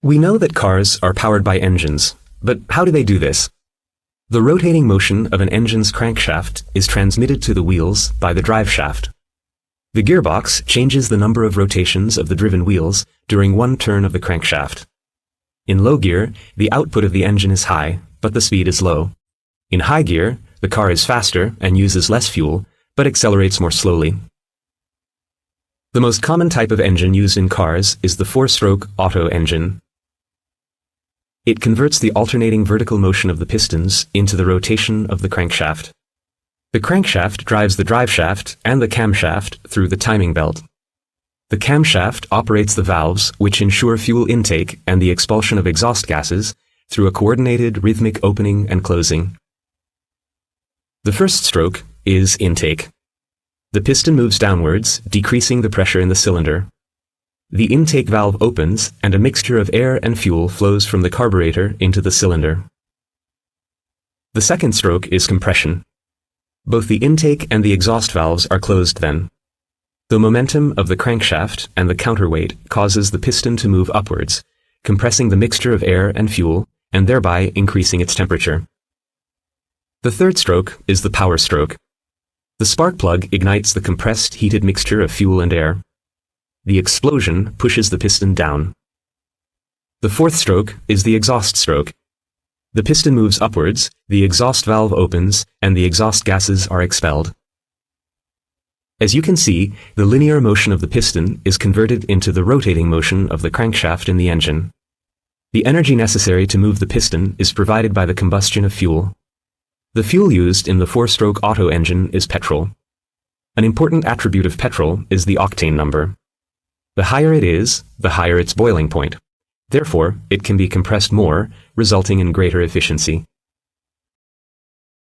We know that cars are powered by engines, but how do they do this? The rotating motion of an engine's crankshaft is transmitted to the wheels by the drive shaft. The gearbox changes the number of rotations of the driven wheels during one turn of the crankshaft. In low gear, the output of the engine is high, but the speed is low. In high gear, the car is faster and uses less fuel, but accelerates more slowly. The most common type of engine used in cars is the four-stroke Otto engine. It converts the alternating vertical motion of the pistons into the rotation of the crankshaft. The crankshaft drives the driveshaft and the camshaft through the timing belt. The camshaft operates the valves which ensure fuel intake and the expulsion of exhaust gases through a coordinated rhythmic opening and closing. The first stroke is intake. The piston moves downwards, decreasing the pressure in the cylinder. The intake valve opens and a mixture of air and fuel flows from the carburetor into the cylinder. The second stroke is compression. Both the intake and the exhaust valves are closed then. The momentum of the crankshaft and the counterweight causes the piston to move upwards, compressing the mixture of air and fuel and thereby increasing its temperature. The third stroke is the power stroke. The spark plug ignites the compressed heated mixture of fuel and air. The explosion pushes the piston down. The fourth stroke is the exhaust stroke. The piston moves upwards, the exhaust valve opens, and the exhaust gases are expelled. As you can see, the linear motion of the piston is converted into the rotating motion of the crankshaft in the engine. The energy necessary to move the piston is provided by the combustion of fuel. The fuel used in the four-stroke Otto engine is petrol. An important attribute of petrol is the octane number. The higher it is, the higher its boiling point. Therefore, it can be compressed more, resulting in greater efficiency.